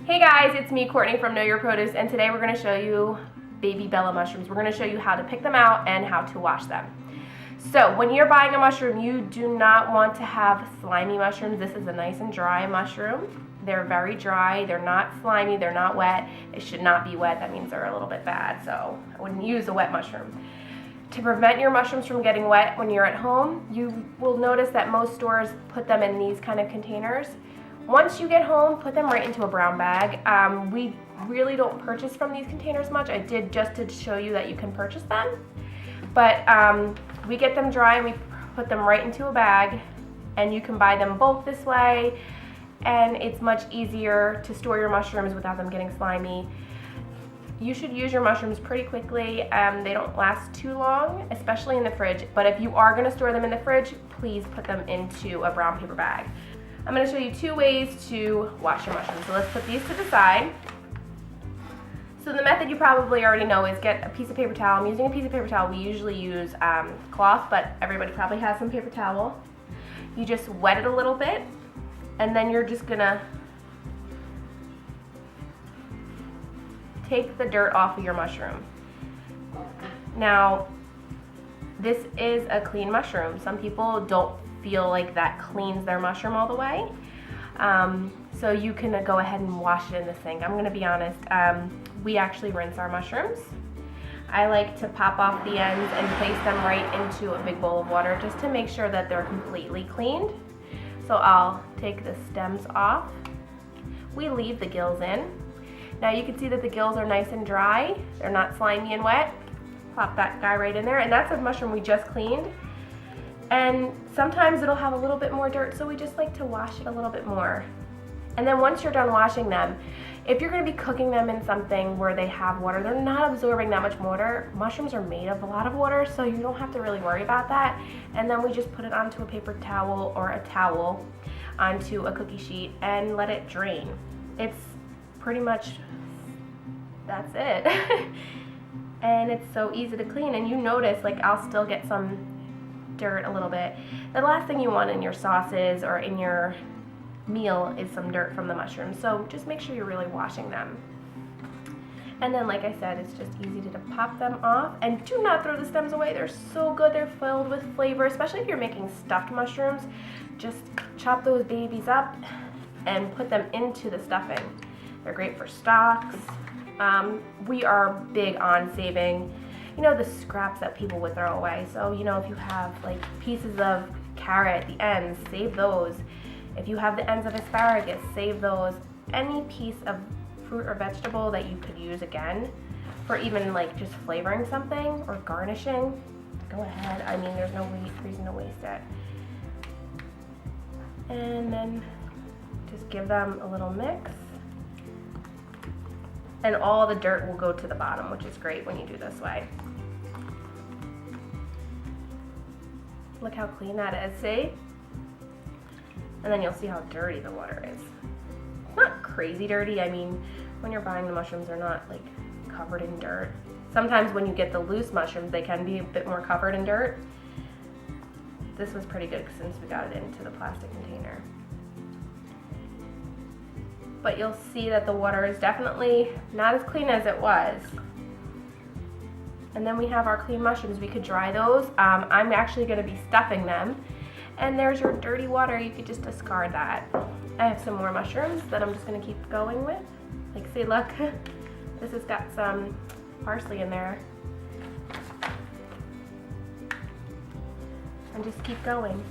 Hey guys, it's me, Courtney from Know Your Produce, and today we're going to show you baby Bella mushrooms. We're going to show you how to pick them out and how to wash them. So when you're buying a mushroom, you do not want to have slimy mushrooms. This is a nice and dry mushroom. They're very dry, they're not slimy, they're not wet. They should not be wet, that means they're a little bit bad, so I wouldn't use a wet mushroom. To prevent your mushrooms from getting wet when you're at home, you will notice that most stores put them in these kind of containers. Once you get home, put them right into a brown bag. We really don't purchase from these containers much. I did just to show you that you can purchase them. But we get them dry and we put them right into a bag, and you can buy them bulk this way, and it's much easier to store your mushrooms without them getting slimy. You should use your mushrooms pretty quickly. They don't last too long, especially in the fridge, but if you are going to store them in the fridge, please put them into a brown paper bag. I'm going to show you two ways to wash your mushrooms. So let's put these to the side. So the method you probably already know is get a piece of paper towel. I'm using a piece of paper towel. We usually use cloth, but everybody probably has some paper towel. You just wet it a little bit, and then you're just going to take the dirt off of your mushroom. Now, this is a clean mushroom. Some people don't feel like that cleans their mushroom all the way. So you can go ahead and wash it in the sink. I'm gonna be honest, we actually rinse our mushrooms. I like to pop off the ends and place them right into a big bowl of water just to make sure that they're completely cleaned. So I'll take the stems off. We leave the gills in. Now you can see that the gills are nice and dry. They're not slimy and wet. Pop that guy right in there, and that's a mushroom we just cleaned. And sometimes it'll have a little bit more dirt, so we just like to wash it a little bit more. And then once you're done washing them, if you're going to be cooking them in something where they have water, they're not absorbing that much water. Mushrooms are made of a lot of water, so you don't have to really worry about that. And then we just put it onto a paper towel or a towel onto a cookie sheet and let it drain. It's pretty much, that's it. And it's so easy to clean, and you notice, like, I'll still get some dirt a little bit. The last thing you want in your sauces or in your meal is some dirt from the mushrooms, so just make sure you're really washing them. And then, like I said, it's just easy to pop them off, and do not throw the stems away. They're so good. They're filled with flavor, especially if you're making stuffed mushrooms. Just chop those babies up and put them into the stuffing. They're great for stocks. We are big on saving, you know, the scraps that people would throw away. So, you know, if you have like pieces of carrot, the ends, save those. If you have the ends of asparagus, save those. Any piece of fruit or vegetable that you could use again for even like just flavoring something or garnishing, go ahead. I mean, there's no reason to waste it. And then just give them a little mix. And all the dirt will go to the bottom, which is great when you do this way. Look how clean that is, see? And then you'll see how dirty the water is. It's not crazy dirty. I mean, when you're buying the mushrooms, they're not like covered in dirt. Sometimes when you get the loose mushrooms, they can be a bit more covered in dirt. This was pretty good since we got it into the plastic container. But you'll see that the water is definitely not as clean as it was. And then we have our clean mushrooms. We could dry those. I'm actually going to be stuffing them. And there's your dirty water. You could just discard that. I have some more mushrooms that I'm just going to keep going with. Like, see, look, this has got some parsley in there. And just keep going.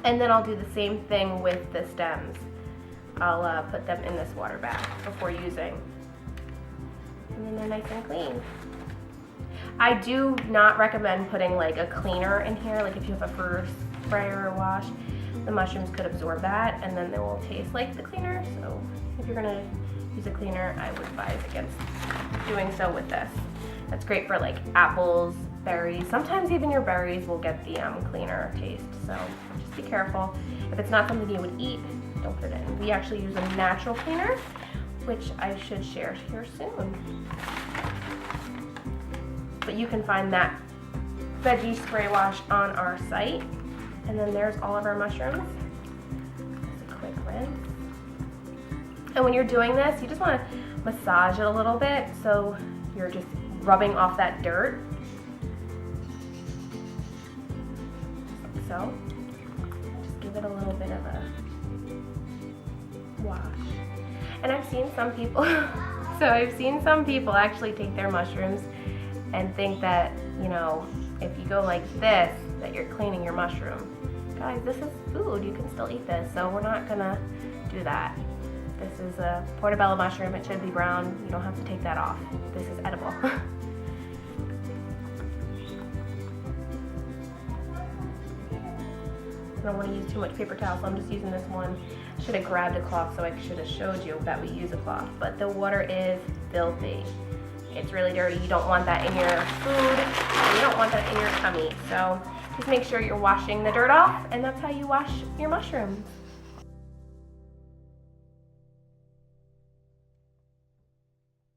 And then I'll do the same thing with the stems. I'll put them in this water bath before using. And then they're nice and clean. I do not recommend putting like a cleaner in here. Like if you have a fur sprayer or wash, the mushrooms could absorb that and then they will taste like the cleaner. So if you're gonna use a cleaner, I would advise against doing so with this. That's great for like apples, berries. Sometimes even your berries will get the cleaner taste. So just be careful. If it's not something you would eat, don't put it in. We actually use a natural cleaner, which I should share here soon. But you can find that veggie spray wash on our site. And then there's all of our mushrooms. Just a quick rinse. And when you're doing this, you just want to massage it a little bit so you're just rubbing off that dirt. So, just give it a little bit of a wash. And I've seen some people, actually take their mushrooms and think that, you know, if you go like this, that you're cleaning your mushroom. Guys, this is food. You can still eat this, so we're not gonna do that. This is a portobello mushroom. It should be brown. You don't have to take that off. This is edible. I don't want to use too much paper towel, so I'm just using this one. Should have grabbed a cloth, so I should have showed you that we use a cloth. But the water is filthy. It's really dirty. You don't want that in your food, and you don't want that in your tummy. So just make sure you're washing the dirt off, and that's how you wash your mushrooms.